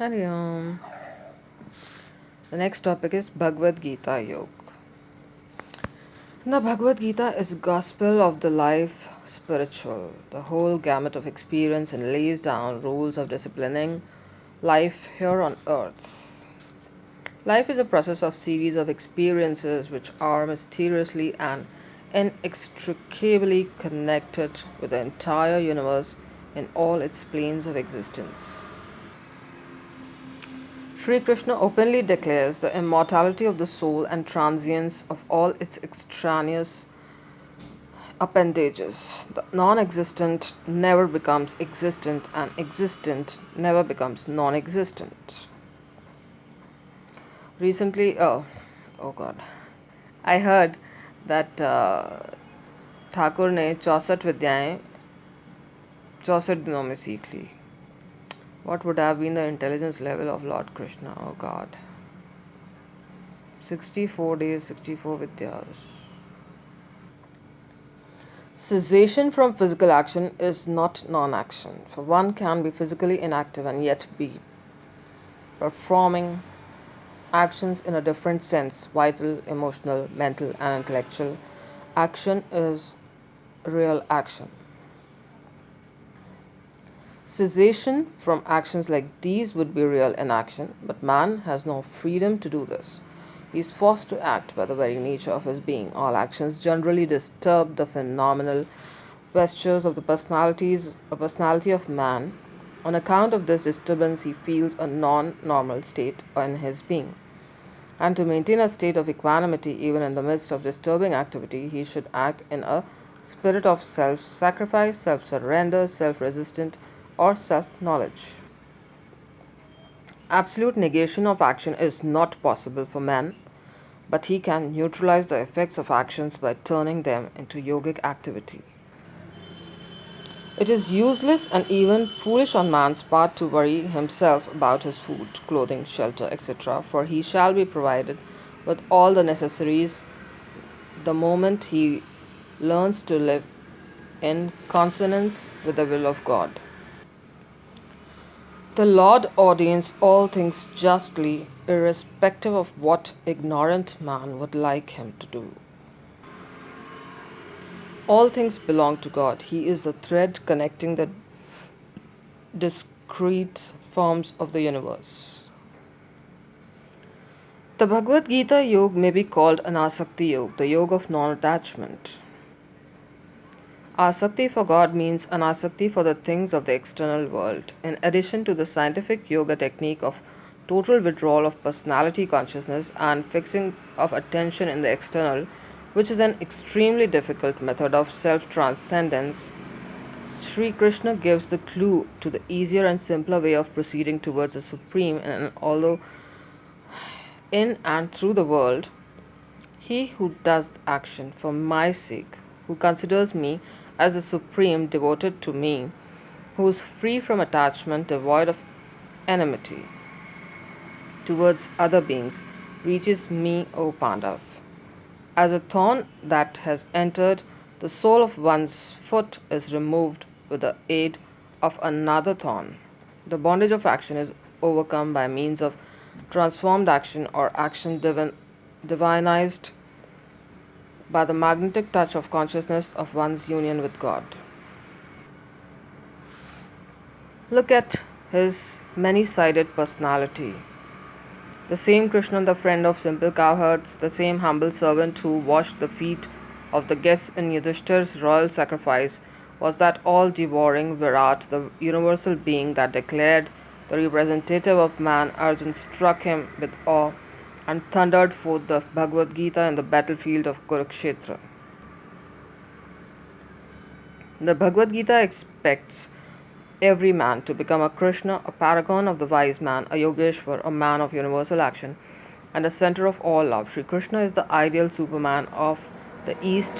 Hari Om. The next topic is Bhagavad Gita Yoga. The Bhagavad Gita is gospel of the life spiritual, the whole gamut of experience, and lays down rules of disciplining life here on earth. Life is a process of series of experiences which are mysteriously and inextricably connected with the entire universe in all its planes of existence. Sri Krishna openly declares the immortality of the soul and transience of all its extraneous appendages. The non existent never becomes existent, and existent never becomes non existent. Recently, oh God, I heard that Thakur ने 64 विद्याएं 64 दिनों में सीख ली. What would have been the intelligence level of Lord Krishna? Oh God. 64 days, 64 vidyas. Cessation from physical action is not non action, for one can be physically inactive and yet be performing actions in a different sense vital, emotional, mental, and intellectual. Action is real action. Cessation from actions like these would be real inaction, but man has no freedom to do this. He is forced to act by the very nature of his being. All actions generally disturb the phenomenal vestures of the personality of man. On account of this disturbance, he feels a non normal state in his being. And to maintain a state of equanimity even in the midst of disturbing activity, he should act in a spirit of self sacrifice, self surrender, self resistant, or self knowledge. Absolute negation of action is not possible for man, but he can neutralize the effects of actions by turning them into yogic activity. It is useless and even foolish on man's part to worry himself about his food, clothing, shelter, etc., for he shall be provided with all the necessaries the moment he learns to live in consonance with the will of God. The Lord ordains all things justly, irrespective of what ignorant man would like him to do. All things belong to God. He is the thread connecting the discrete forms of the universe. The Bhagavad Gita Yoga may be called Anasakti Yoga, the yoga of non attachment. Asakti for God means anasakti for the things of the external world. In addition to the scientific yoga technique of total withdrawal of personality consciousness and fixing of attention in the external, which is an extremely difficult method of self transcendence, Sri Krishna gives the clue to the easier and simpler way of proceeding towards the Supreme, and although in and through the world, he who does the action for my sake, who considers me as the Supreme devoted to me, who is free from attachment, devoid of enmity towards other beings, reaches me, O Pandav. As a thorn that has entered the sole of one's foot is removed with the aid of another thorn, the bondage of action is overcome by means of transformed action or action divinized by the magnetic touch of consciousness of one's union with God. Look at his many sided personality. The same Krishna, the friend of simple cowherds, the same humble servant who washed the feet of the guests in Yudhishthir's royal sacrifice, was that all devouring Virat, the universal being that declared the representative of man. Arjun struck him with awe and thundered forth the Bhagavad Gita in the battlefield of Kurukshetra. The Bhagavad Gita expects every man to become a Krishna, a paragon of the wise man, a Yogeshwar, a man of universal action, and a center of all love. Sri Krishna is the ideal Superman of the East,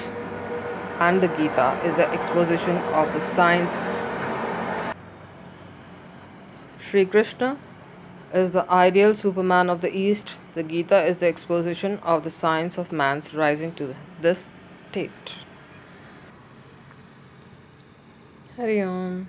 and the Gita is the exposition of the science. Sri Krishna is the ideal Superman of the East. The Gita is the exposition of the science of man's rising to this state. Hari Om.